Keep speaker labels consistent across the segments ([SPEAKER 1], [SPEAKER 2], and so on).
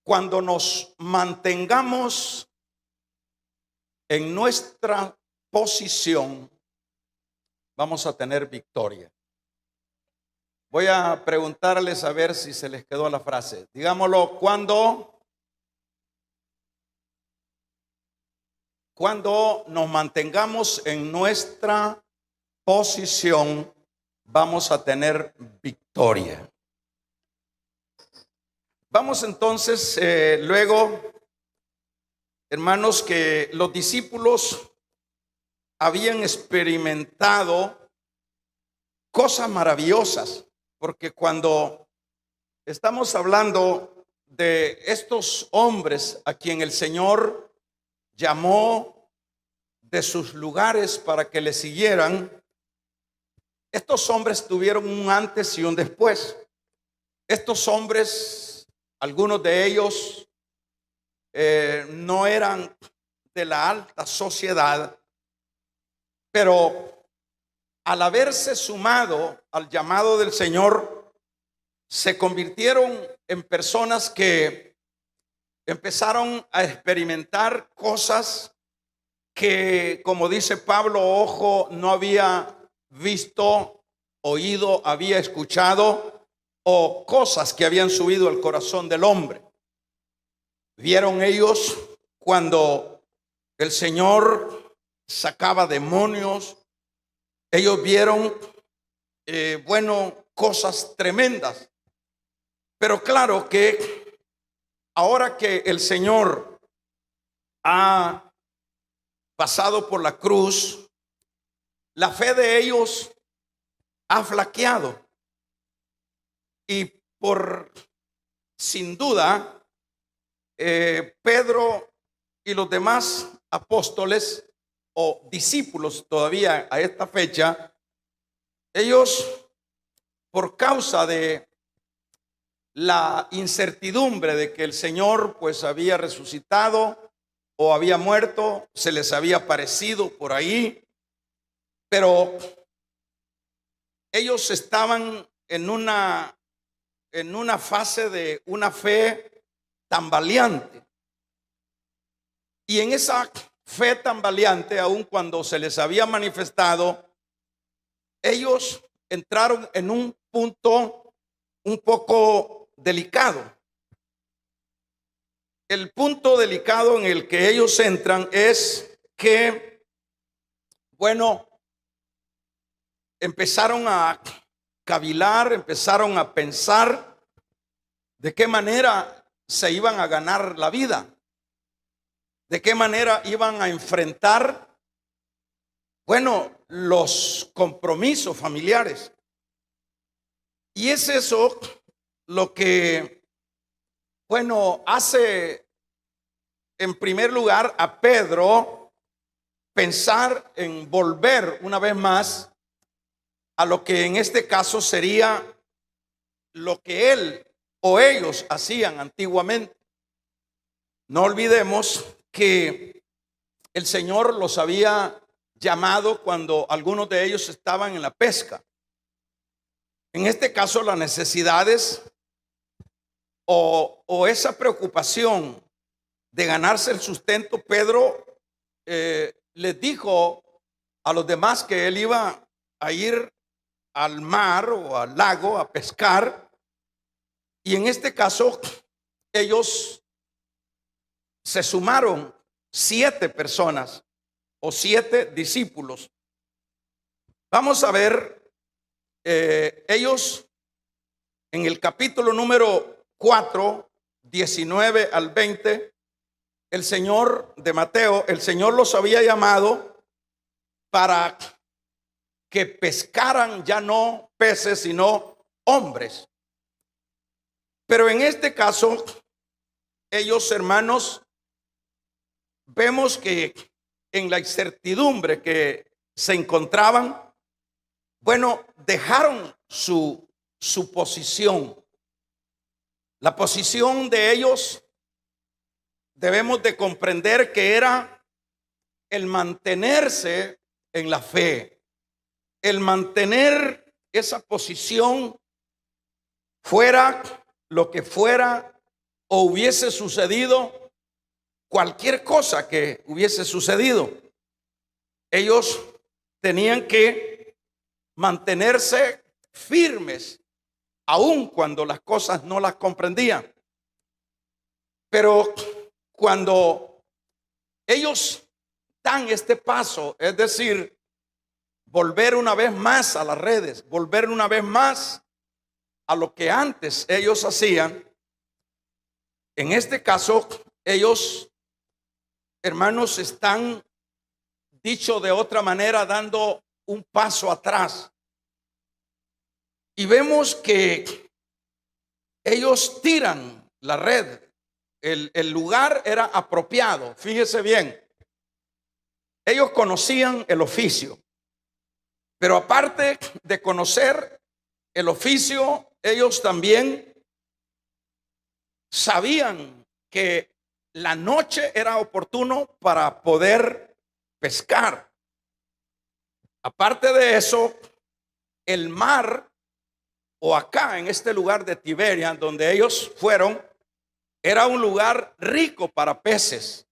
[SPEAKER 1] Cuando nos mantengamos en nuestra posición, vamos a tener victoria. Voy a preguntarles a ver si se les quedó la frase. Digámoslo, cuando nos mantengamos en nuestra posición, vamos a tener victoria. Vamos entonces, luego, hermanos, que los discípulos habían experimentado cosas maravillosas, porque cuando estamos hablando de estos hombres a quien el Señor llamó de sus lugares para que le siguieran, estos hombres tuvieron un antes y un después. Estos hombres, algunos de ellos no eran de la alta sociedad, pero al haberse sumado al llamado del Señor, se convirtieron en personas que empezaron a experimentar cosas que, como dice Pablo, ojo no había visto, oído había escuchado, o cosas que habían subido al corazón del hombre. Vieron ellos cuando el Señor sacaba demonios. Ellos vieron, cosas tremendas. Pero claro que ahora que el Señor ha pasado por la cruz, la fe de ellos ha flaqueado. Y sin duda, Pedro y los demás apóstoles o discípulos todavía a esta fecha, ellos, por causa de la incertidumbre de que el Señor pues había resucitado o había muerto, se les había aparecido por ahí, pero ellos estaban en una fase de una fe tambaleante. Y en esa fe tambaleante, aun cuando se les había manifestado, ellos entraron en un punto un poco delicado. El punto delicado en el que ellos entran es que, empezaron a cavilar, empezaron a pensar de qué manera se iban a ganar la vida, de qué manera iban a enfrentar, los compromisos familiares. Y es eso lo que, hace en primer lugar a Pedro pensar en volver una vez más a lo que en este caso sería lo que él o ellos hacían antiguamente. No olvidemos que el Señor los había llamado cuando algunos de ellos estaban en la pesca. En este caso, las necesidades o esa preocupación de ganarse el sustento, Pedro les dijo a los demás que él iba a ir al mar o al lago a pescar. Y en este caso, ellos se sumaron 7 personas o 7 discípulos. Vamos a ver, ellos en el capítulo número 4, 19 al 20, el Señor de Mateo, el Señor los había llamado para que pescaran ya no peces, sino hombres. Pero en este caso, ellos, hermanos, vemos que en la incertidumbre que se encontraban, dejaron su posición. La posición de ellos debemos de comprender que era el mantenerse en la fe, el mantener esa posición fuera lo que fuera o hubiese sucedido cualquier cosa que hubiese sucedido, ellos tenían que mantenerse firmes, aun cuando las cosas no las comprendían. Pero cuando ellos dan este paso, es decir, volver una vez más a las redes, volver una vez más a lo que antes ellos hacían, en este caso ellos, hermanos, están, dicho de otra manera, dando un paso atrás. Y vemos que ellos tiran la red. El lugar era apropiado. Fíjese bien, ellos conocían el oficio, pero aparte de conocer el oficio, ellos también sabían que la noche era oportuno para poder pescar. Aparte de eso, el mar, o acá en este lugar de Tiberia, donde ellos fueron, era un lugar rico para peces.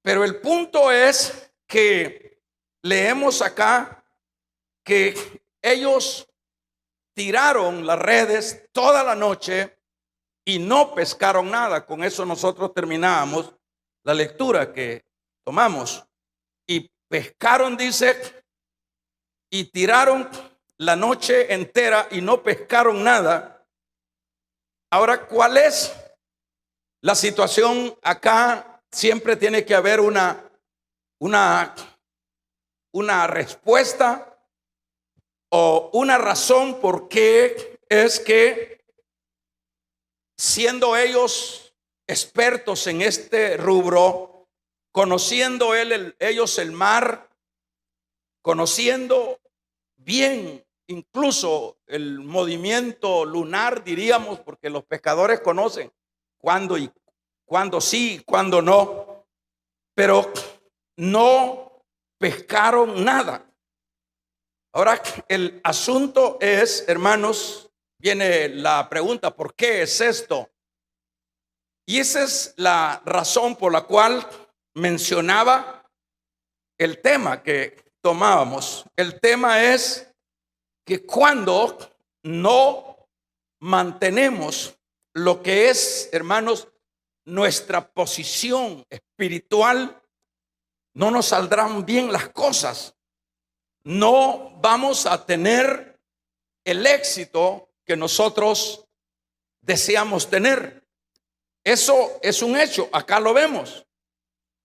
[SPEAKER 1] Pero el punto es que leemos acá que ellos tiraron las redes toda la noche y no pescaron nada. Con eso nosotros terminamos la lectura que tomamos. Y pescaron, dice, y tiraron la noche entera y no pescaron nada. Ahora, ¿cuál es la situación acá? Siempre tiene que haber una respuesta o una razón por qué es que, siendo ellos expertos en este rubro, conociendo ellos el mar, conociendo bien incluso el movimiento lunar, diríamos, porque los pescadores conocen cuándo sí, cuándo no, pero no pescaron nada. Ahora, el asunto es, hermanos, viene la pregunta: ¿por qué es esto? Y esa es la razón por la cual mencionaba el tema que tomábamos. El tema es que cuando no mantenemos lo que es, hermanos, nuestra posición espiritual, no nos saldrán bien las cosas. No vamos a tener el éxito que nosotros deseamos tener. Eso es un hecho, acá lo vemos.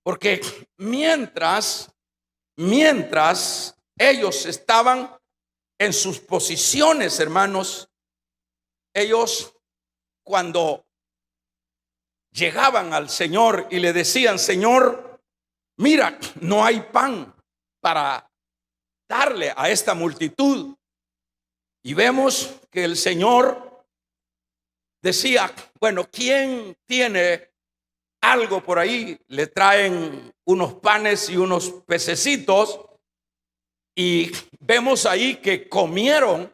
[SPEAKER 1] Porque mientras ellos estaban en sus posiciones, hermanos, ellos, cuando llegaban al Señor y le decían: Señor, mira, no hay pan para darle a esta multitud. Y vemos que el Señor decía: bueno, ¿quién tiene algo por ahí? Le traen unos panes y unos pececitos, y vemos ahí que comieron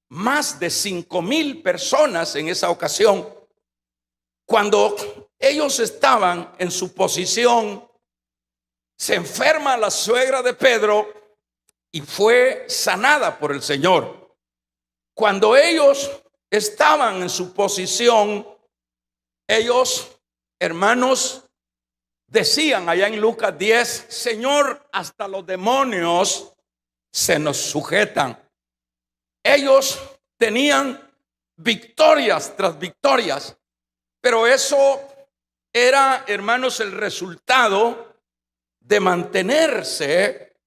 [SPEAKER 1] más de 5,000 personas en esa ocasión. Cuando ellos estaban en su posición, se enferma la suegra de Pedro y fue sanada por el Señor. Cuando ellos estaban en su posición, ellos, hermanos, decían allá en Lucas 10: Señor, hasta los demonios se nos sujetan. Ellos tenían victorias tras victorias, pero eso era, hermanos, el resultado de mantenerse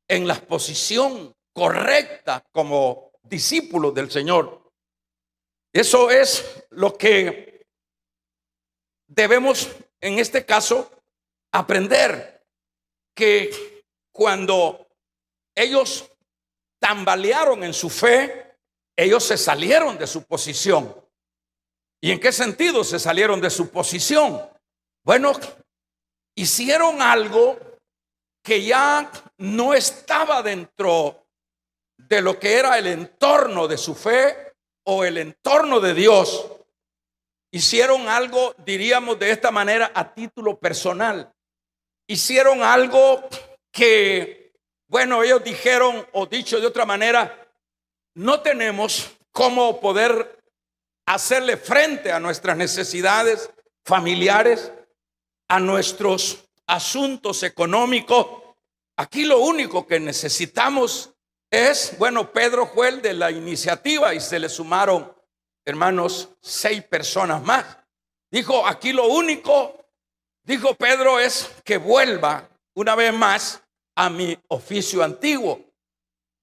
[SPEAKER 1] en la posición correcta como discípulos del Señor. Eso es lo que debemos, en este caso, aprender, que cuando ellos tambalearon en su fe, ellos se salieron de su posición. ¿Y en qué sentido se salieron de su posición? Bueno, hicieron algo que ya no estaba dentro de lo que era el entorno de su fe o el entorno de Dios. hicieron algo, diríamos de esta manera, a título personal. Hicieron algo que, bueno, ellos dijeron, o dicho de otra manera, no tenemos cómo poder hacerle frente a nuestras necesidades familiares, a nuestros asuntos económicos. Aquí lo único que necesitamos es, bueno, Pedro fue el de la iniciativa y se le sumaron, hermanos, 6 personas más. Dijo, aquí lo único, dijo Pedro, es que vuelva una vez más a mi oficio antiguo.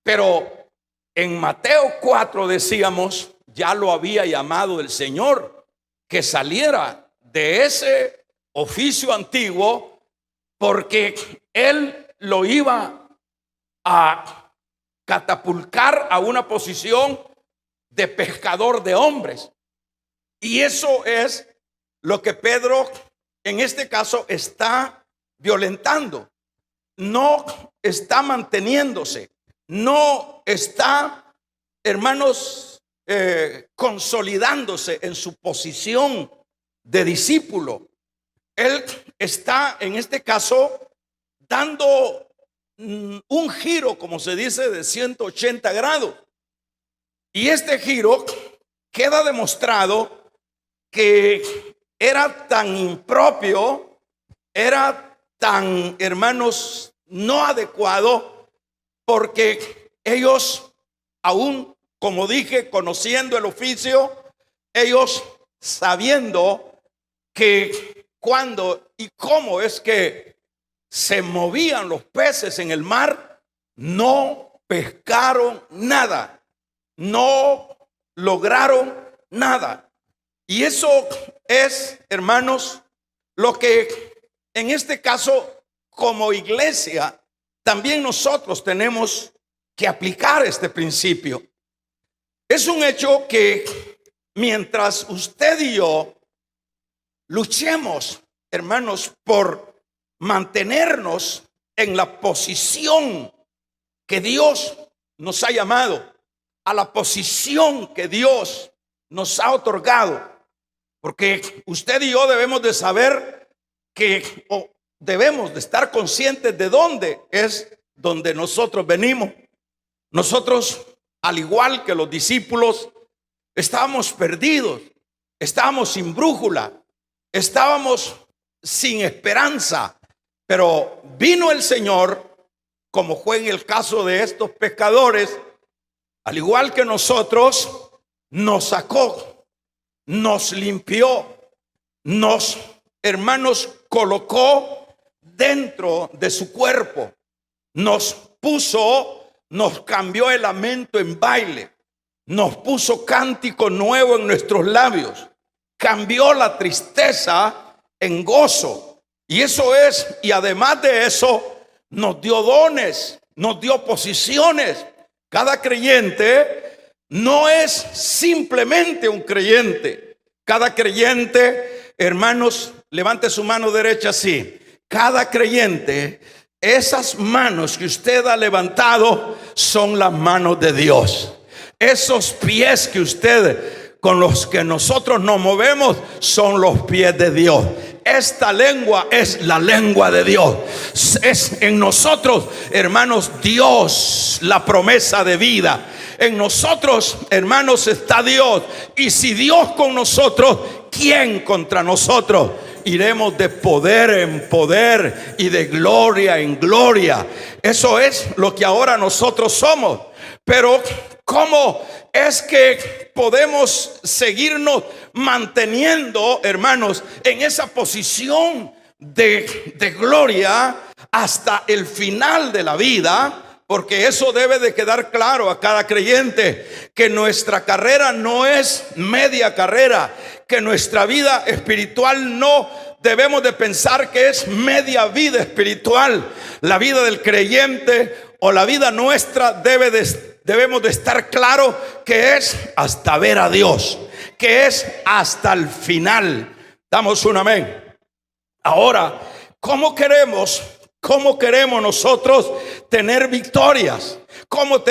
[SPEAKER 1] Pero en Mateo 4 decíamos, ya lo había llamado el Señor, que saliera de ese oficio antiguo, porque Él lo iba a catapultar a una posición de pescador de hombres. Y eso es lo que Pedro en este caso está violentando. No está manteniéndose, no está, hermanos, consolidándose en su posición de discípulo. Él está en este caso dando un giro, como se dice, de 180 grados. Y este giro queda demostrado que era tan impropio, era tan, hermanos, no adecuado, porque ellos, aún como dije, conociendo el oficio, ellos sabiendo que cuándo y cómo es que se movían los peces en el mar, no pescaron nada, no lograron nada. Y eso es, hermanos, lo que en este caso como iglesia también nosotros tenemos que aplicar este principio. Es un hecho que mientras usted y yo luchemos, hermanos, por mantenernos en la posición que Dios nos ha llamado, a la posición que Dios nos ha otorgado, porque usted y yo debemos de saber que, o debemos de estar conscientes de dónde es donde nosotros venimos. Nosotros, al igual que los discípulos, estábamos perdidos, estábamos sin brújula, estábamos sin esperanza, pero vino el Señor, como fue en el caso de estos pescadores, al igual que nosotros, nos sacó, nos limpió, nos, hermanos, colocó dentro de su cuerpo, nos puso, nos cambió el lamento en baile, nos puso cántico nuevo en nuestros labios, cambió la tristeza en gozo. Y eso es, y además de eso, nos dio dones, nos dio posiciones. Cada creyente no es simplemente un creyente. Cada creyente, hermanos, levante su mano derecha así. Cada creyente, esas manos que usted ha levantado son las manos de Dios. Esos pies que usted, con los que nosotros nos movemos, son los pies de Dios. Esta lengua es la lengua de Dios. Es en nosotros, hermanos, Dios, la promesa de vida. En nosotros, hermanos, está Dios. Y si Dios con nosotros, ¿quién contra nosotros? Iremos de poder en poder y de gloria en gloria. Eso es lo que ahora nosotros somos. Pero ¿cómo es que podemos seguirnos manteniendo, hermanos, en esa posición de gloria hasta el final de la vida? Porque eso debe de quedar claro a cada creyente, que nuestra carrera no es media carrera, que nuestra vida espiritual no debemos de pensar que es media vida espiritual. La vida del creyente o la vida nuestra debemos de estar claro que es hasta ver a Dios, que es hasta el final. Damos un amén. Ahora, ¿cómo queremos nosotros tener victorias? ¿Cómo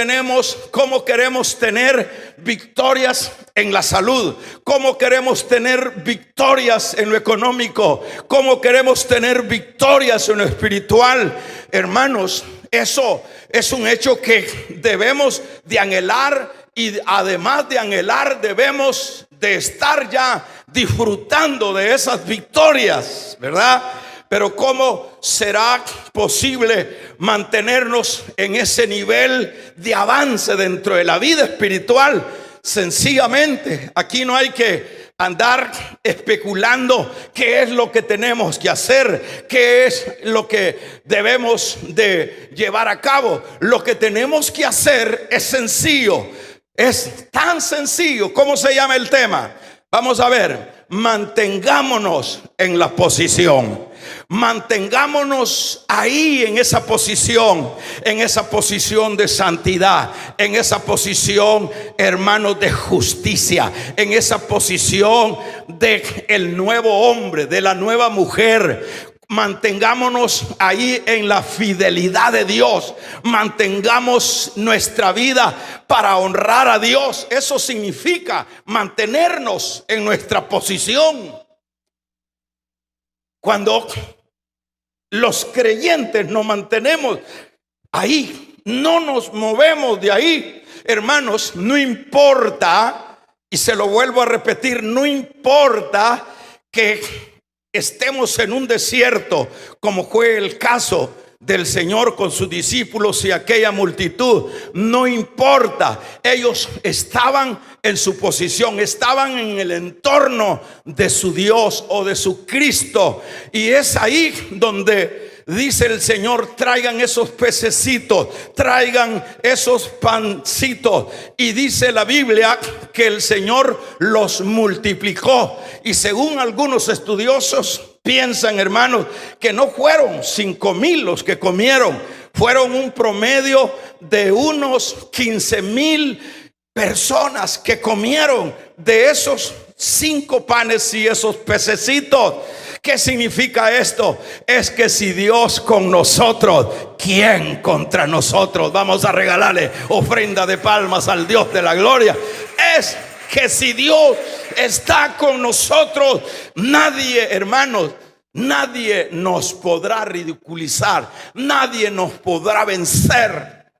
[SPEAKER 1] queremos tener victorias en la salud? ¿Cómo queremos tener victorias en lo económico? ¿Cómo queremos tener victorias en lo espiritual? Hermanos, eso es un hecho que debemos de anhelar, y además de anhelar, debemos de estar ya disfrutando de esas victorias, ¿verdad? Pero ¿cómo será posible mantenernos en ese nivel de avance dentro de la vida espiritual? Sencillamente, aquí no hay que andar especulando qué es lo que tenemos que hacer, qué es lo que debemos de llevar a cabo. Lo que tenemos que hacer es sencillo, es tan sencillo. ¿Cómo se llama el tema? Vamos a ver. Mantengámonos en la posición. Mantengámonos ahí en esa posición de santidad, en esa posición, hermanos, de justicia, en esa posición de el nuevo hombre, de la nueva mujer. Mantengámonos ahí en la fidelidad de Dios. Mantengamos nuestra vida para honrar a Dios. Eso significa mantenernos en nuestra posición. Cuando los creyentes nos mantenemos ahí, no nos movemos de ahí, hermanos, no importa, y se lo vuelvo a repetir, no importa que estemos en un desierto, como fue el caso del Señor con sus discípulos y aquella multitud. No importa, ellos estaban en su posición, estaban en el entorno de su Dios o de su Cristo. Y es ahí donde dice el Señor: traigan esos pececitos, traigan esos pancitos. Y dice la Biblia que el Señor los multiplicó. Y según algunos estudiosos piensan, hermanos, que no fueron 5,000 los que comieron, fueron un promedio de unos 15,000 personas que comieron de esos 5 panes y esos pececitos. ¿Qué significa esto? Es que si Dios con nosotros, ¿quién contra nosotros? Vamos a regalarle ofrenda de palmas al Dios de la gloria. Es que si Dios está con nosotros, nadie, hermanos, nadie nos podrá ridiculizar, nadie nos podrá vencer.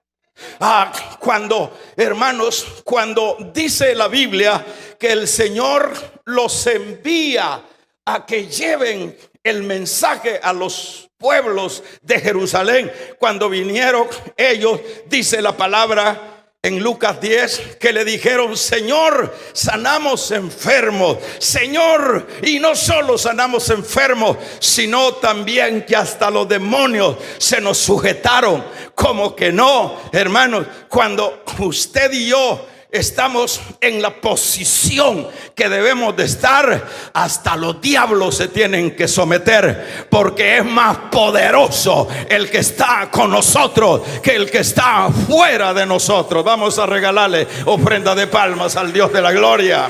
[SPEAKER 1] Cuando, hermanos, cuando dice la Biblia que el Señor los envía a que lleven el mensaje a los pueblos de Jerusalén, cuando vinieron ellos, dice la palabra en Lucas 10, que le dijeron: Señor, sanamos enfermos. Señor, y no solo sanamos enfermos, sino también que hasta los demonios se nos sujetaron. Como que no, hermanos, cuando usted y yo estamos en la posición que debemos de estar, hasta los diablos se tienen que someter, porque es más poderoso el que está con nosotros que el que está fuera de nosotros. Vamos a regalarle ofrenda de palmas al Dios de la gloria.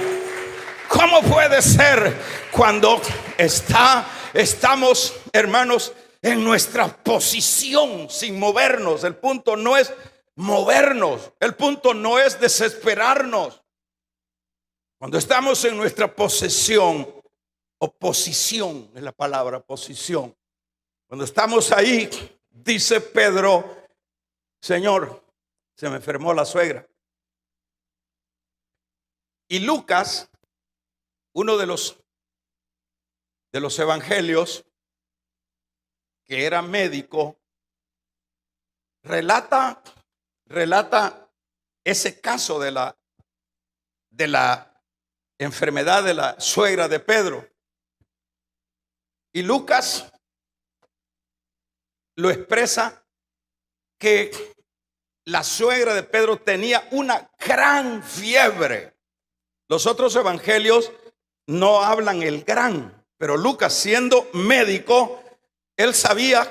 [SPEAKER 1] ¿Cómo puede ser cuando estamos, hermanos, en nuestra posición sin movernos? El punto no es movernos, el punto no es desesperarnos. Cuando estamos en nuestra posesión, o posición es la palabra, posición. Cuando estamos ahí, dice Pedro: Señor, se me enfermó la suegra. Y Lucas, uno de los evangelios, que era médico, relata ese caso de la enfermedad de la suegra de Pedro. Y Lucas lo expresa que la suegra de Pedro tenía una gran fiebre. Los otros evangelios no hablan el gran, pero Lucas, siendo médico, él sabía,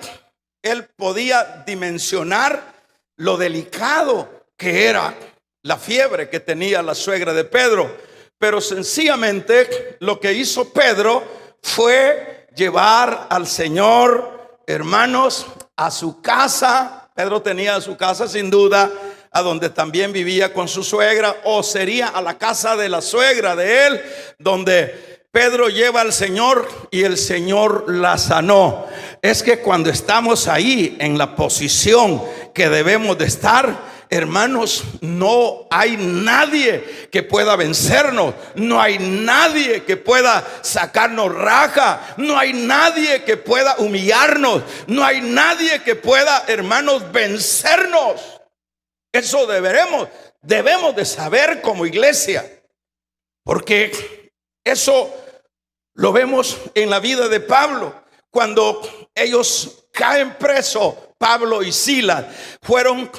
[SPEAKER 1] él podía dimensionar lo delicado que era la fiebre que tenía la suegra de Pedro. Pero sencillamente lo que hizo Pedro fue llevar al Señor, hermanos, a su casa. Pedro tenía a su casa sin duda a donde también vivía con su suegra, o sería a la casa de la suegra de él, donde Pedro lleva al Señor y el Señor la sanó. Es que cuando estamos ahí en la posición que debemos de estar, hermanos, no hay nadie que pueda vencernos, no hay nadie que pueda sacarnos raja, no hay nadie que pueda humillarnos, no hay nadie que pueda, hermanos, vencernos. Eso debemos de saber como iglesia, porque eso lo vemos en la vida de Pablo. Cuando ellos caen presos, Pablo y Silas fueron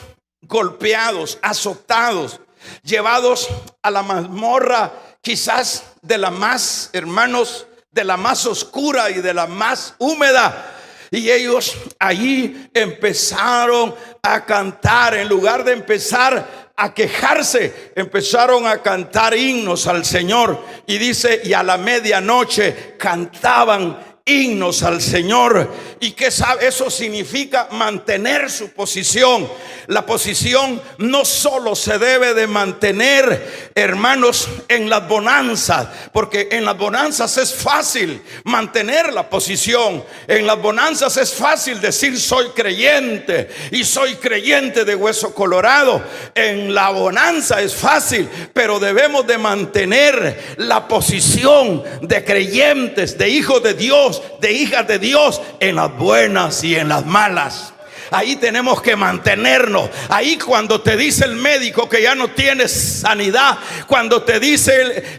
[SPEAKER 1] golpeados, azotados, llevados a la mazmorra, quizás de la más, hermanos, de la más oscura y de la más húmeda. Y ellos allí empezaron a cantar. En lugar de empezar a quejarse, empezaron a cantar himnos al Señor. Y dice, y a la medianoche cantaban himnos al Señor. ¿Y qué sabe? Eso significa mantener su posición. La posición no solo se debe de mantener, hermanos, en las bonanzas, porque en las bonanzas es fácil mantener la posición. En las bonanzas es fácil decir soy creyente y soy creyente de hueso colorado. En la bonanza es fácil, pero debemos de mantener la posición de creyentes, de hijos de Dios, de hijas de Dios, en las buenas y en las malas. Ahí tenemos que mantenernos. Ahí cuando te dice el médico que ya no tienes sanidad, cuando te dice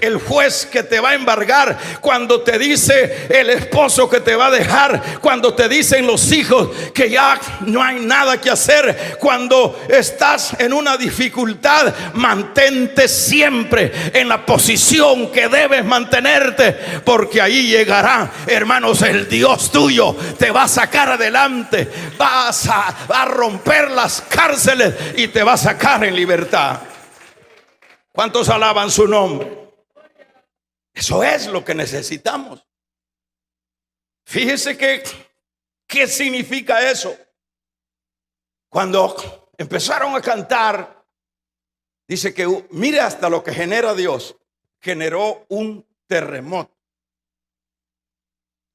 [SPEAKER 1] el juez que te va a embargar, cuando te dice el esposo que te va a dejar, cuando te dicen los hijos que ya no hay nada que hacer, cuando estás en una dificultad, mantente siempre en la posición que debes mantenerte, porque ahí llegará, hermanos, el Dios tuyo te va a sacar adelante, va a romper las cárceles y te va a sacar en libertad. ¿Cuántos alaban su nombre? Eso es lo que necesitamos. Fíjese que ¿qué significa eso? Cuando empezaron a cantar, dice que mire hasta lo que genera Dios. Generó un terremoto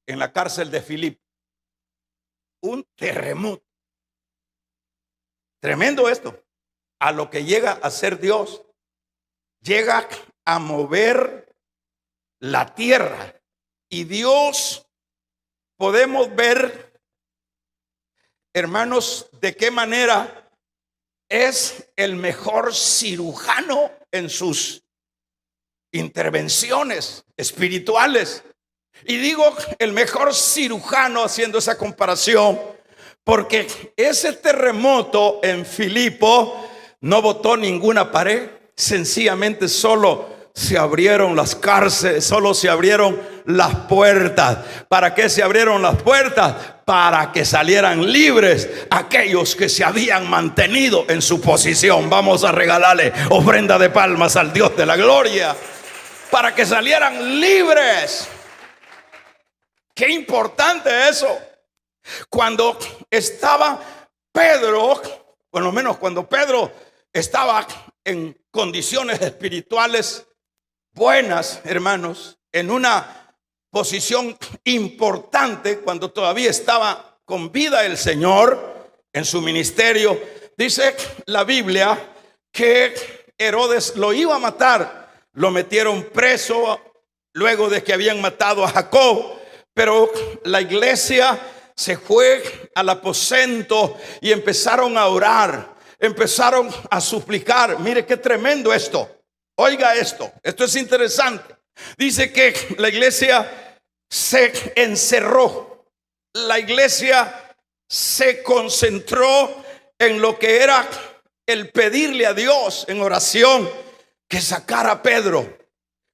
[SPEAKER 1] en la cárcel de Filipo. Un terremoto. Tremendo esto. A lo que llega a ser Dios. Llega a mover la tierra. Y Dios, podemos ver, hermanos, de qué manera es el mejor cirujano en sus intervenciones espirituales. Y digo el mejor cirujano haciendo esa comparación, porque ese terremoto en Filipo no botó ninguna pared, sencillamente solo se abrieron las cárceles, solo se abrieron las puertas. ¿Para qué se abrieron las puertas? Para que salieran libres aquellos que se habían mantenido en su posición. Vamos a regalarle ofrenda de palmas al Dios de la gloria, para que salieran libres. Qué importante eso. Cuando estaba Pedro, por lo menos cuando Pedro estaba en condiciones espirituales buenas, hermanos, en una posición importante, cuando todavía estaba con vida el Señor en su ministerio, dice la Biblia que Herodes lo iba a matar. Lo metieron preso luego de que habían matado a Jacob. Pero la iglesia se fue al aposento y empezaron a orar, empezaron a suplicar. Mire qué tremendo esto. Oiga esto es interesante. Dice que la iglesia se encerró. La iglesia se concentró en lo que era el pedirle a Dios en oración que sacara a Pedro,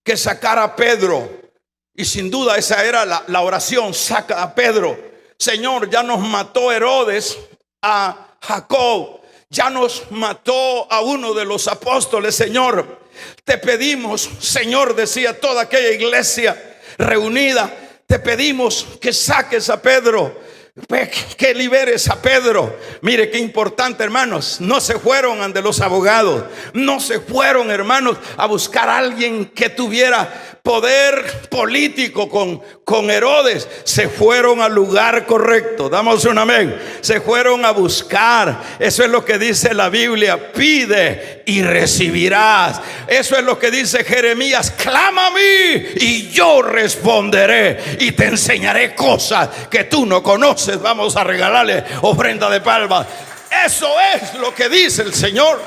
[SPEAKER 1] que sacara a Pedro. Y sin duda esa era la oración: saca a Pedro. Señor, ya nos mató Herodes a Jacob, ya nos mató a uno de los apóstoles. Señor, te pedimos, Señor, decía toda aquella iglesia reunida, te pedimos que saques a Pedro. que liberes a Pedro. Mire qué importante, hermanos. No se fueron ante los abogados, no se fueron, hermanos, a buscar a alguien que tuviera poder político con Herodes. Se fueron al lugar correcto. Damos un amén. Se fueron a buscar. Eso es lo que dice la Biblia: pide y recibirás. Eso es lo que dice Jeremías: clama a mí y yo responderé y te enseñaré cosas que tú no conoces. Vamos a regalarle ofrenda de palmas. Eso es lo que dice el Señor.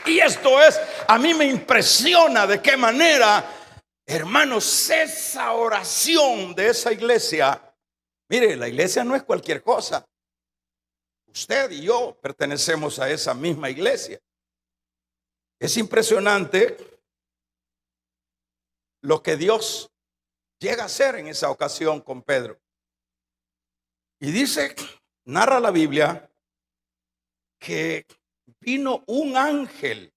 [SPEAKER 1] Y esto es, a mí me impresiona de qué manera, hermanos, esa oración de esa iglesia. Mire, la iglesia no es cualquier cosa. Usted y yo pertenecemos a esa misma iglesia. Es impresionante lo que Dios llega a hacer en esa ocasión con Pedro. Y dice, narra la Biblia, que vino un ángel,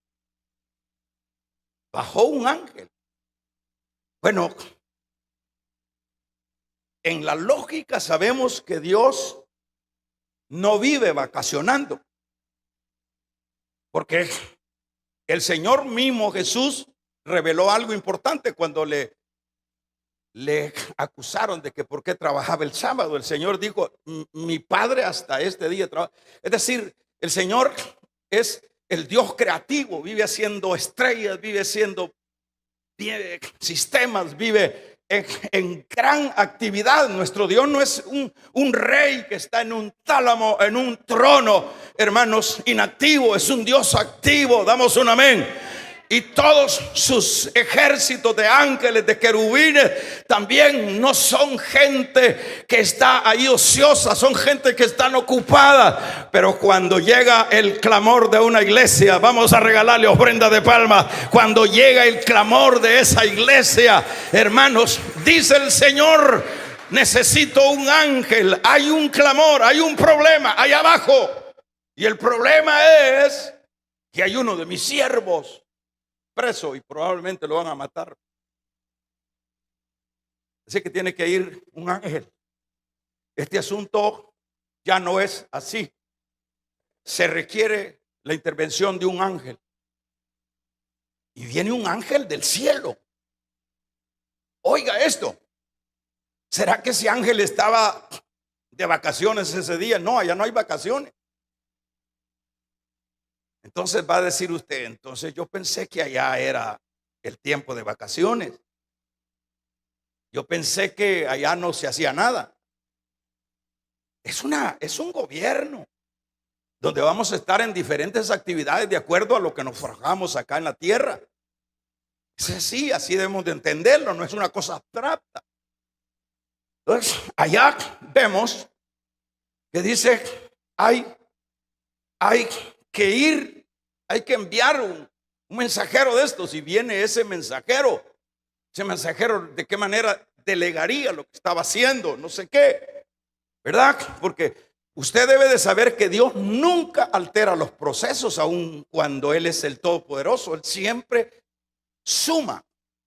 [SPEAKER 1] bajó un ángel. Bueno, en la lógica sabemos que Dios no vive vacacionando, porque el Señor mismo Jesús reveló algo importante cuando le acusaron de que por qué trabajaba el sábado. El Señor dijo: mi Padre hasta este día trabaja. Es decir, el Señor es el Dios creativo, vive haciendo estrellas, vive haciendo sistemas, vive en gran actividad. Nuestro Dios no es un rey que está en un tálamo, en un trono, hermanos, inactivo. Es un Dios activo. Damos un amén. Y todos sus ejércitos de ángeles, de querubines, también no son gente que está ahí ociosa, son gente que están ocupada. Pero cuando llega el clamor de una iglesia, vamos a regalarle ofrenda de palmas. Cuando llega el clamor de esa iglesia, hermanos, dice el Señor: necesito un ángel. Hay un clamor, hay un problema allá abajo. Y el problema es que hay uno de mis siervos preso y probablemente lo van a matar. Así que tiene que ir un ángel. Este asunto ya no es así. Se requiere la intervención de un ángel. Y viene un ángel del cielo. Oiga esto. ¿Será que ese ángel estaba de vacaciones ese día? No, allá no hay vacaciones. Entonces va a decir usted: entonces yo pensé que allá era el tiempo de vacaciones. Yo pensé que allá no se hacía nada. Es un gobierno donde vamos a estar en diferentes actividades de acuerdo a lo que nos forjamos acá en la tierra. Es así, así debemos de entenderlo, no es una cosa abstracta. Entonces, allá vemos que dice: hay que ir. Hay que enviar un mensajero de estos. Y viene ese mensajero de qué manera delegaría lo que estaba haciendo, no sé qué, ¿verdad? Porque usted debe de saber que Dios nunca altera los procesos, aun cuando Él es el Todopoderoso. Él siempre suma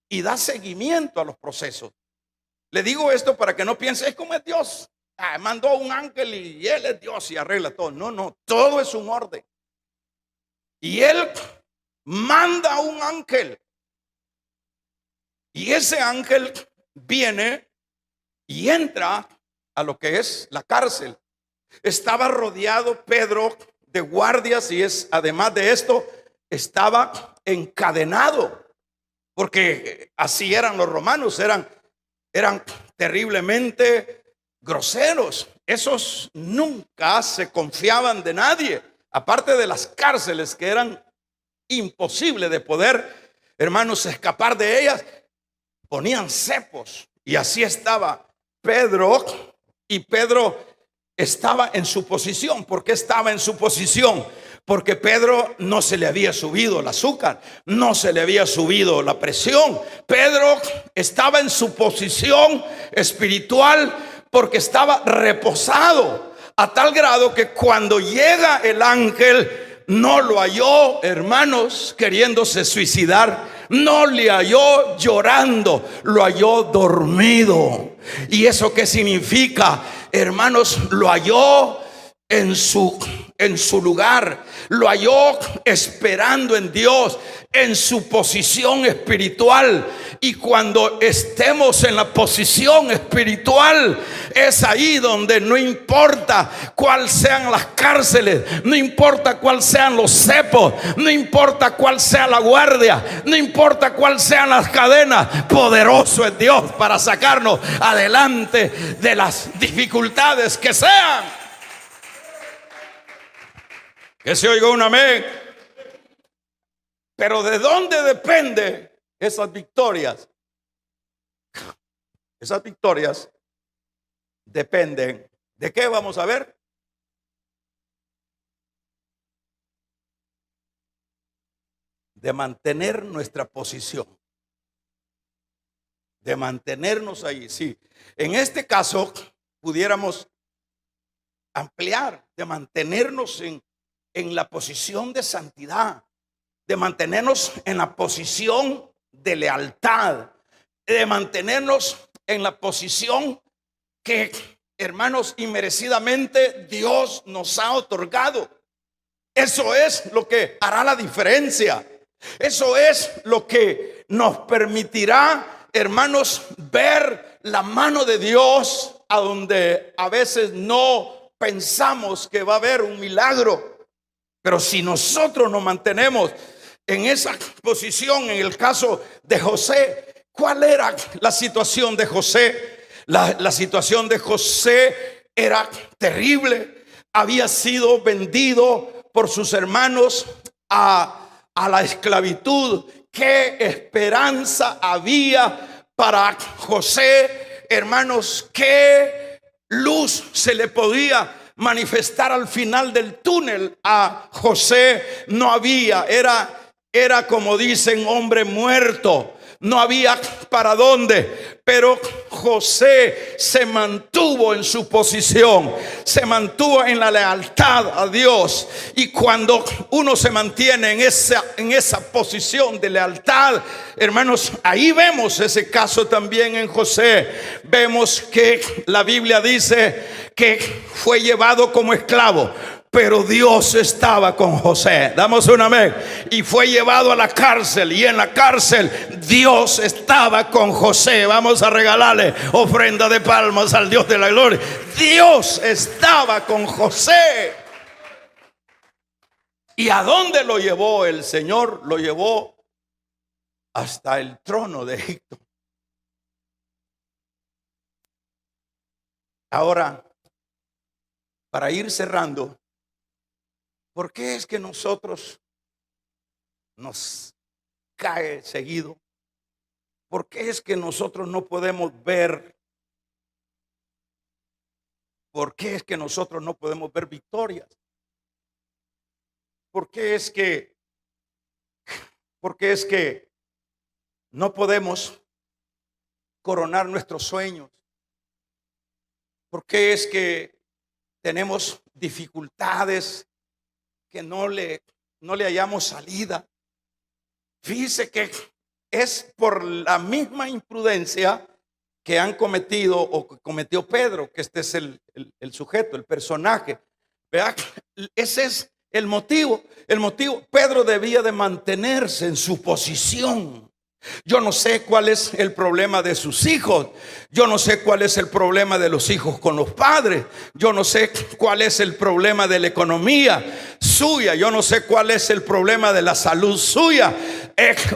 [SPEAKER 1] y da seguimiento a los procesos. Le digo esto para que no piense: es como es Dios, mandó un ángel y Él es Dios y arregla todo. No, todo es un orden. Y Él manda un ángel. Y ese ángel viene y entra a lo que es la cárcel. Estaba rodeado Pedro de guardias y además de esto, estaba encadenado. Porque así eran los romanos, eran terriblemente groseros. Esos nunca se confiaban de nadie. Aparte de las cárceles que eran imposible de poder, hermanos, escapar de ellas, ponían cepos. Y así estaba Pedro. Y Pedro estaba en su posición. ¿Por qué estaba en su posición? Porque Pedro no se le había subido el azúcar, no se le había subido la presión. Pedro estaba en su posición espiritual porque estaba reposado, a tal grado que cuando llega el ángel no lo halló, hermanos, queriéndose suicidar. no le halló llorando, lo halló dormido. ¿Y eso qué significa? Hermanos, lo halló en su lugar, lo halló esperando en Dios, en su posición espiritual. Y cuando estemos en la posición espiritual, es ahí donde no importa cuál sean las cárceles, no importa cuál sean los cepos, no importa cuál sea la guardia, no importa cuál sean las cadenas, poderoso es Dios para sacarnos adelante de las dificultades que sean. Que se oiga un amén. Pero ¿de dónde depende esas victorias? Esas victorias dependen ¿de qué vamos a ver? De mantener nuestra posición, de mantenernos ahí. Sí, en este caso pudiéramos ampliar, de mantenernos en la posición de santidad, de mantenernos en la posición de lealtad, de mantenernos en la posición que, hermanos, inmerecidamente Dios nos ha otorgado. Eso es lo que hará la diferencia. Eso es lo que nos permitirá, hermanos, ver la mano de Dios a donde a veces no pensamos que va a haber un milagro. Pero si nosotros nos mantenemos en esa posición, en el caso de José, ¿cuál era la situación de José? La situación de José era terrible. Había sido vendido por sus hermanos a la esclavitud. ¿Qué esperanza había para José, hermanos? ¿Qué luz se le podía manifestar al final del túnel? A José no había, era como dicen, hombre muerto. No había para dónde, pero José se mantuvo en su posición, se mantuvo en la lealtad a Dios. Y cuando uno se mantiene en esa posición de lealtad, hermanos, ahí vemos ese caso también en José. Vemos que la Biblia dice que fue llevado como esclavo, pero Dios estaba con José. Damos un amén. Y fue llevado a la cárcel, y en la cárcel Dios estaba con José. Vamos a regalarle ofrenda de palmas al Dios de la gloria. Dios estaba con José. ¿Y a dónde lo llevó el Señor? Lo llevó hasta el trono de Egipto. Ahora, para ir cerrando, ¿por qué es que nosotros nos cae seguido? ¿Por qué es que nosotros no podemos ver? ¿Por qué es que nosotros no podemos ver victorias? ¿Por qué es que no podemos coronar nuestros sueños? ¿Por qué es que tenemos dificultades que no le hallamos salida? Fíjese que es por la misma imprudencia que han cometido o que cometió Pedro, que este es el sujeto, el personaje. ¿Verdad? Ese es el motivo. Pedro debía de mantenerse en su posición. Yo no sé cuál es el problema de sus hijos. Yo no sé cuál es el problema de los hijos con los padres. Yo no sé cuál es el problema de la economía suya. Yo no sé cuál es el problema de la salud suya.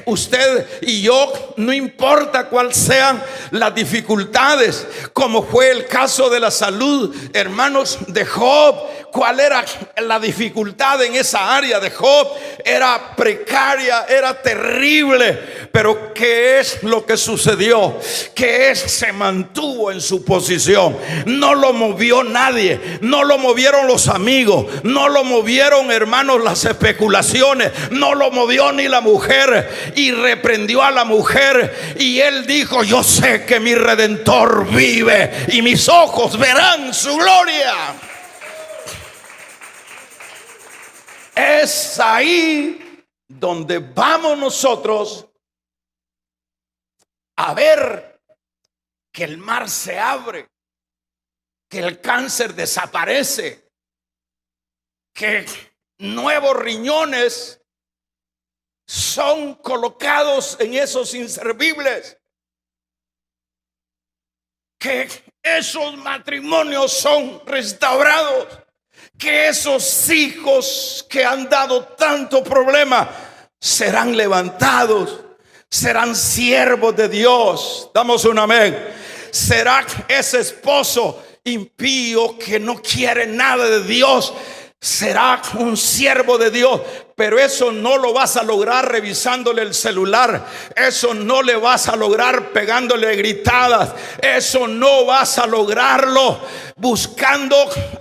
[SPEAKER 1] Usted y yo, no importa cuáles sean las dificultades, como fue el caso de la salud, hermanos, de Job. ¿Cuál era la dificultad en esa área de Job? Era precaria, era terrible. Pero ¿qué es lo que sucedió? Que se mantuvo en su posición. No lo movió nadie. No lo movieron los amigos. No lo movieron, hermanos, las especulaciones. No lo movió ni la mujer. Y reprendió a la mujer. Y él dijo: yo sé que mi Redentor vive y mis ojos verán su gloria. Es ahí donde vamos nosotros a ver que el mar se abre, que el cáncer desaparece, que nuevos riñones son colocados en esos inservibles, que esos matrimonios son restaurados, que esos hijos que han dado tanto problema serán levantados, serán siervos de Dios. Damos un amén. Será ese esposo impío que no quiere nada de Dios, será un siervo de Dios. Pero eso no lo vas a lograr revisándole el celular. Eso no le vas a lograr pegándole gritadas. Eso no vas a lograrlo buscando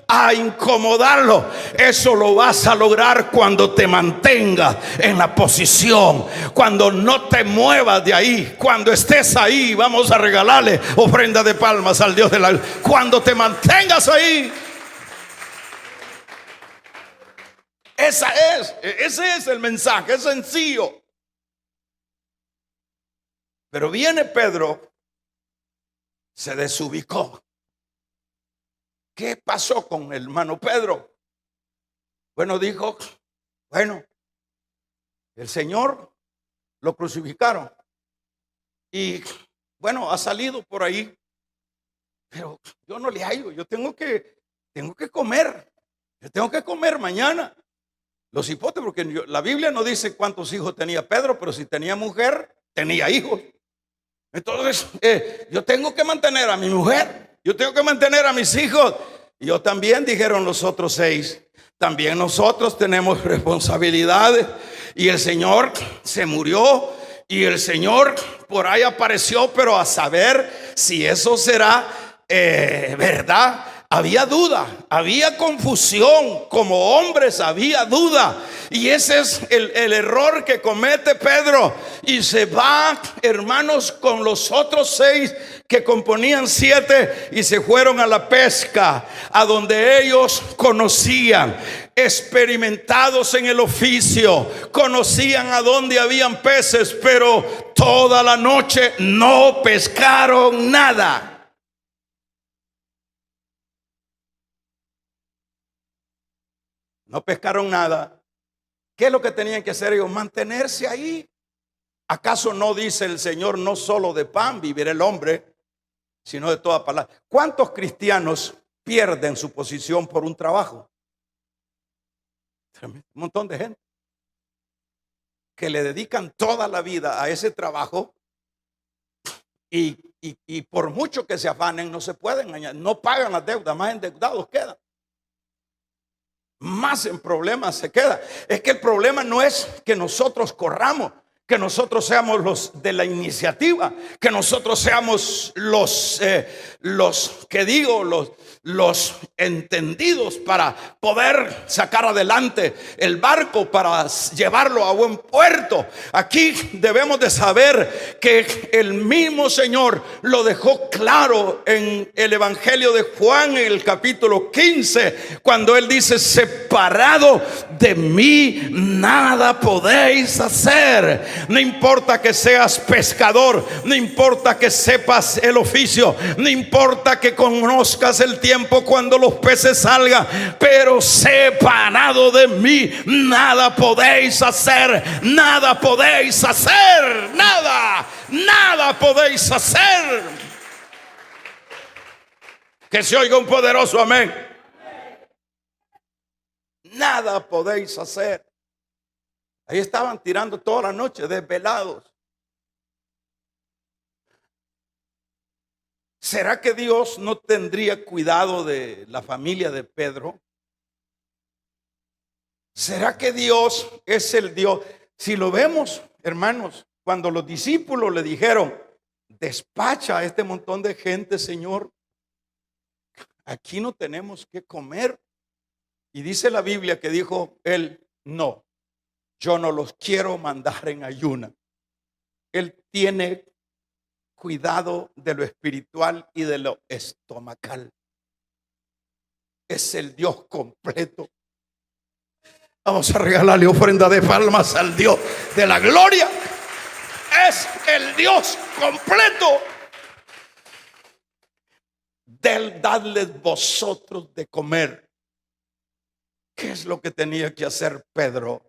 [SPEAKER 1] a incomodarlo. Eso lo vas a lograr cuando te mantengas en la posición, cuando no te muevas de ahí, cuando estés ahí. Vamos a regalarle ofrenda de palmas al Dios de la... Cuando te mantengas ahí. Ese es el mensaje, es sencillo. Pero viene Pedro, se desubicó. ¿Qué pasó con el hermano Pedro? Bueno, dijo, bueno, el Señor lo crucificaron y bueno, ha salido por ahí, pero yo no le hallo. Yo tengo que comer. Yo tengo que comer mañana. Los hipotes, porque la Biblia no dice cuántos hijos tenía Pedro, pero si tenía mujer, tenía hijos. Entonces, yo tengo que mantener a mi mujer, yo tengo que mantener a mis hijos. Y yo también, dijeron los otros 6, también nosotros tenemos responsabilidades. Y el Señor se murió y el Señor por ahí apareció, pero a saber si eso será verdad. Había duda, había confusión, como hombres había duda. Y ese es el error que comete Pedro. Y se va, hermanos, con los otros 6 que componían 7 y se fueron a la pesca, a donde ellos conocían, experimentados en el oficio, conocían a dónde habían peces, pero toda la noche no pescaron nada. No pescaron nada. ¿Qué es lo que tenían que hacer ellos? Mantenerse ahí. ¿Acaso no dice el Señor, no solo de pan vivirá el hombre, sino de toda palabra? ¿Cuántos cristianos pierden su posición por un trabajo? Un montón de gente que le dedican toda la vida a ese trabajo y por mucho que se afanen no se pueden añadir, no pagan las deudas, más endeudados quedan. Más en problemas se queda. Es que el problema no es que nosotros corramos, que nosotros seamos los de la iniciativa, que nosotros seamos los entendidos para poder sacar adelante el barco, para llevarlo a buen puerto. Aquí debemos de saber que el mismo Señor lo dejó claro en el Evangelio de Juan, en el capítulo 15, cuando Él dice: separado de mí nada podéis hacer. No importa que seas pescador, no importa que sepas el oficio, no importa que conozcas el tiempo cuando los peces salgan, pero separado de mí nada podéis hacer. Nada podéis hacer. Nada podéis hacer. Que se oiga un poderoso amén. Nada podéis hacer. Ahí estaban tirando toda la noche, desvelados. ¿Será que Dios no tendría cuidado de la familia de Pedro? ¿Será que Dios es el Dios? Si lo vemos, hermanos, cuando los discípulos le dijeron: despacha a este montón de gente, Señor, aquí no tenemos que comer. Y dice la Biblia que dijo él: no, yo no los quiero mandar en ayuna. Él tiene cuidado de lo espiritual y de lo estomacal. Es el Dios completo. Vamos a regalarle ofrenda de palmas al Dios de la gloria. es el Dios completo. Dadles vosotros de comer. ¿Qué es lo que tenía que hacer Pedro?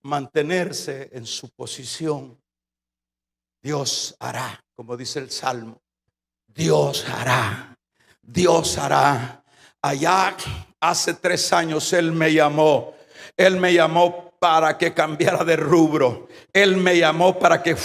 [SPEAKER 1] Mantenerse en su posición. Dios hará, como dice el Salmo. Dios hará. Dios hará. Allá hace 3 años Él me llamó. Él me llamó para que cambiara de rubro. Él me llamó para que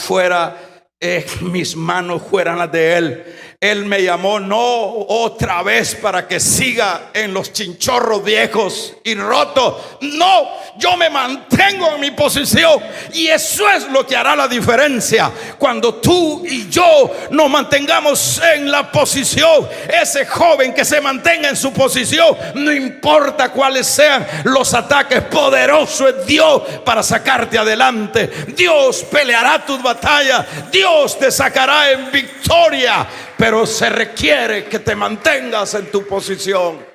[SPEAKER 1] mis manos fueran las de Él. Él me llamó no otra vez para que siga en los chinchorros viejos y rotos. No, yo me mantengo en mi posición. Y eso es lo que hará la diferencia. Cuando tú y yo nos mantengamos en la posición. Ese joven que se mantenga en su posición, no importa cuáles sean los ataques, poderoso es Dios para sacarte adelante. Dios peleará tus batallas. Dios te sacará en victoria. Pero se requiere que te mantengas en tu posición.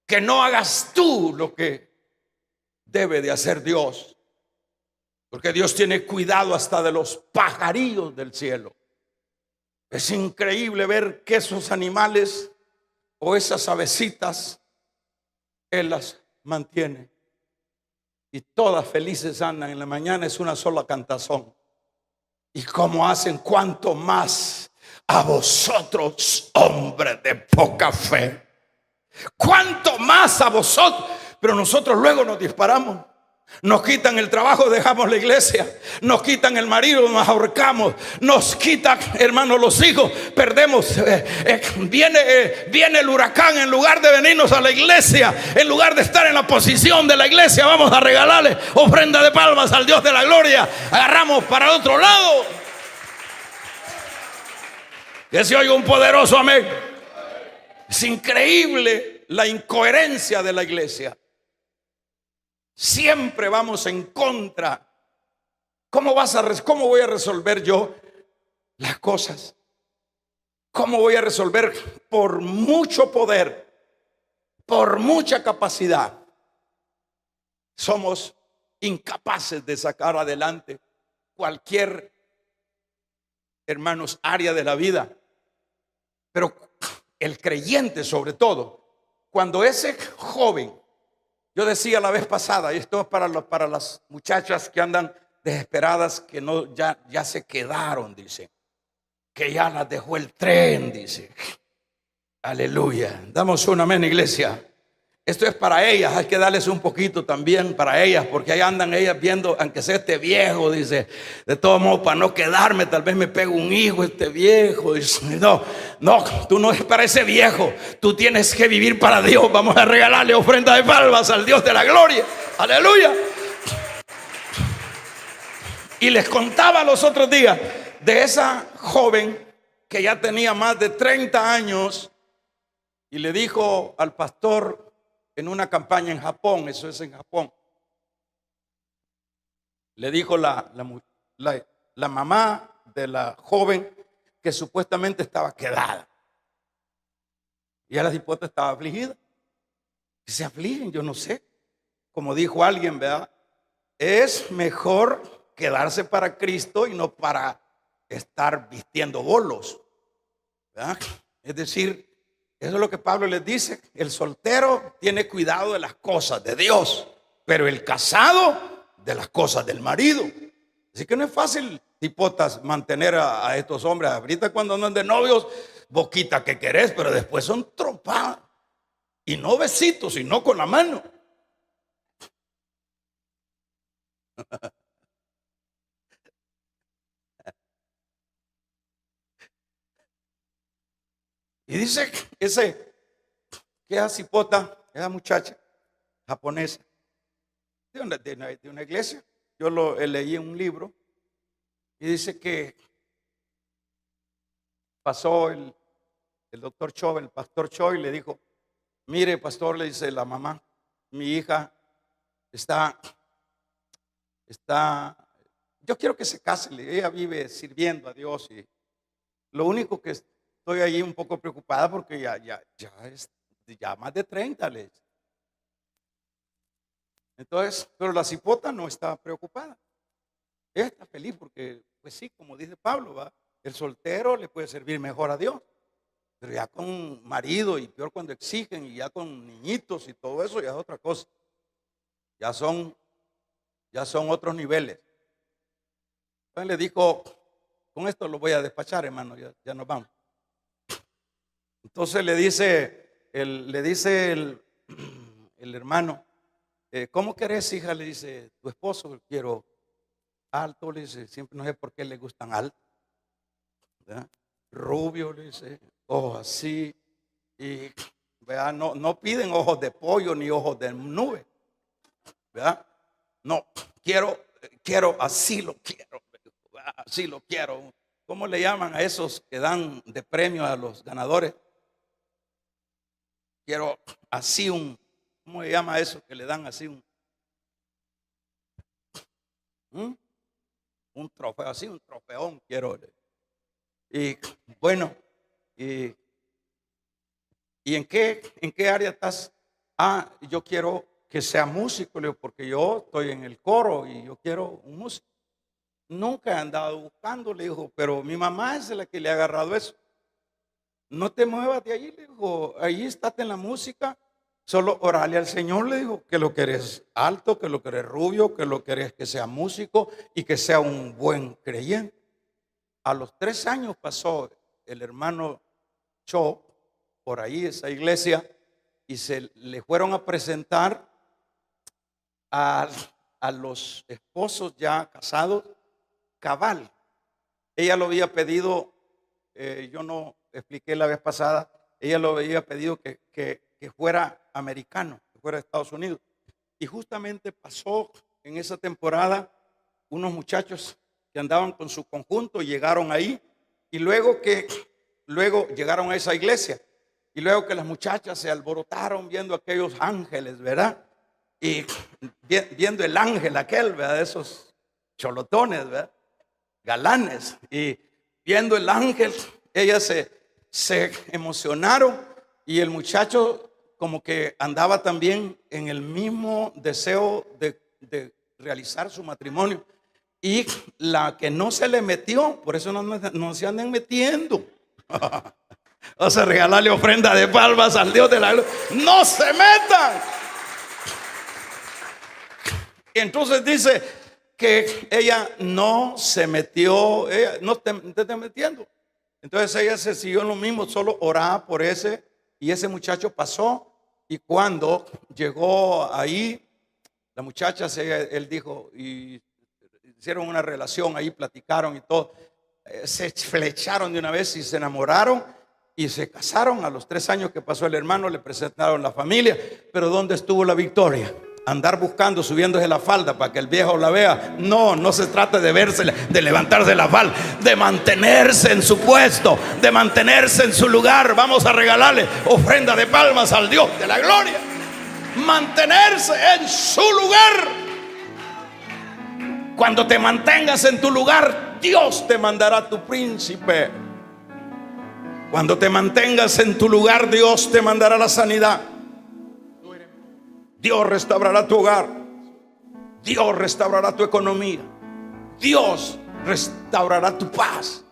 [SPEAKER 1] Que no hagas tú lo que debe de hacer Dios. Porque Dios tiene cuidado hasta de los pajarillos del cielo. Es increíble ver que esos animales o esas avecitas, Él las mantiene. Y todas felices andan. En la mañana es una sola cantazón. Y como hacen, cuanto más a vosotros, hombres de poca fe. Cuanto más a vosotros. Pero nosotros luego nos disparamos. Nos quitan el trabajo, dejamos la iglesia. Nos quitan el marido, nos ahorcamos. Nos quitan, hermanos, los hijos, perdemos. Viene el huracán. En lugar de venirnos a la iglesia, en lugar de estar en la posición de la iglesia, vamos a regalarle ofrenda de palmas al Dios de la gloria. Agarramos para el otro lado. Que se oiga un poderoso amén. Es increíble la incoherencia de la iglesia. Siempre vamos en contra. ¿Cómo voy a resolver yo las cosas? ¿Cómo voy a resolver? Por mucho poder, por mucha capacidad, somos incapaces de sacar adelante cualquier, hermanos, área de la vida. Pero el creyente, sobre todo, cuando ese joven, yo decía la vez pasada, y esto es para las muchachas que andan desesperadas, que no, ya se quedaron, dice, que ya las dejó el tren, dice. Aleluya. Damos un amén, iglesia. Esto es para ellas, hay que darles un poquito también para ellas, porque ahí andan ellas viendo, aunque sea este viejo, dice, de todos modos, para no quedarme, tal vez me pego un hijo este viejo. Dice, no, tú no es para ese viejo, tú tienes que vivir para Dios. Vamos a regalarle ofrenda de palmas al Dios de la gloria. Aleluya. Y les contaba los otros días de esa joven que ya tenía más de 30 años y le dijo al pastor en una campaña en Japón, eso es en Japón, le dijo la mamá de la joven que supuestamente estaba quedada. Y a la cipote estaba afligida. Y se afligen, yo no sé. Como dijo alguien, ¿verdad? Es mejor quedarse para Cristo y no para estar vistiendo bolos, ¿verdad? Es decir, eso es lo que Pablo les dice. El soltero tiene cuidado de las cosas de Dios, pero el casado de las cosas del marido. Así que no es fácil, hipotas, mantener a estos hombres. Ahorita cuando andan de novios, boquita que querés, pero después son trompadas. Y no besitos, sino con la mano. Y dice que esa cipota, esa muchacha japonesa, de una iglesia, yo leí en un libro, y dice que pasó el doctor Cho, el pastor Cho, y le dijo, mire, pastor, le dice la mamá, mi hija está, yo quiero que se case, ella vive sirviendo a Dios, y lo único que estoy ahí un poco preocupada porque ya es más de 30, le dice. Entonces, pero la cipota no estaba preocupada. Ella está feliz porque, pues sí, como dice Pablo, ¿va? El soltero le puede servir mejor a Dios. Pero ya con marido y peor cuando exigen y ya con niñitos y todo eso ya es otra cosa. Ya son otros niveles. Entonces le dijo, con esto lo voy a despachar, hermano, ya nos vamos. Entonces le dice el hermano, ¿cómo querés, hija? Le dice, tu esposo quiero alto, le dice, siempre no sé por qué le gustan alto, ¿verdad? Rubio, le dice, ojos así, y ¿verdad? No piden ojos de pollo ni ojos de nube, ¿verdad? No, quiero, así lo quiero, así lo quiero. ¿Cómo le llaman a esos que dan de premio a los ganadores? Quiero así ¿cómo se llama eso que le dan así un trofeo, así un trofeón quiero? Y bueno, y en qué área estás? Yo quiero que sea músico, le digo, porque yo estoy en el coro y yo quiero un músico. Nunca he andado buscando, le dijo, pero mi mamá es la que le ha agarrado eso. No te muevas de ahí, le dijo, ahí estate en la música, solo orale al Señor, le dijo, que lo querés alto, que lo querés rubio, que lo querés que sea músico y que sea un buen creyente. A los 3 años pasó el hermano Cho por ahí, esa iglesia, y se le fueron a presentar a los esposos ya casados, cabal. Ella lo había pedido, yo no expliqué la vez pasada, ella lo había pedido que fuera americano, que fuera de Estados Unidos. Y justamente pasó en esa temporada unos muchachos que andaban con su conjunto, llegaron ahí, y luego llegaron a esa iglesia, y luego que las muchachas se alborotaron viendo aquellos ángeles, ¿verdad? Y viendo el ángel aquel, ¿verdad? De esos cholotones, ¿verdad? Galanes, y viendo el ángel, ellas se emocionaron, y el muchacho como que andaba también en el mismo deseo de realizar su matrimonio, y la que no se le metió, por eso no se anden metiendo. Vamos a regalarle ofrenda de palmas al Dios de la gloria. No se metan. Y entonces dice que ella no se metió, ella no te estés metiendo. Entonces ella se siguió en lo mismo, solo oraba por ese, y ese muchacho pasó. Y cuando llegó ahí, la muchacha, él dijo, y hicieron una relación ahí, platicaron y todo, se flecharon de una vez y se enamoraron y se casaron. A los 3 años que pasó el hermano, le presentaron la familia. Pero ¿dónde estuvo la victoria? Andar buscando, subiéndose la falda para que el viejo la vea. No se trata de verse, de levantarse la falda, de mantenerse en su puesto, de mantenerse en su lugar. Vamos a regalarle ofrenda de palmas al Dios de la gloria. Mantenerse en su lugar. Cuando te mantengas en tu lugar, Dios te mandará tu príncipe. Cuando te mantengas en tu lugar, Dios te mandará la sanidad. Dios restaurará tu hogar. Dios restaurará tu economía. Dios restaurará tu paz.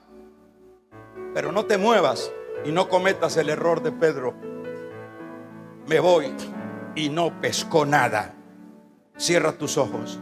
[SPEAKER 1] Pero no te muevas y no cometas el error de Pedro. Me voy y no pescó nada. Cierra tus ojos.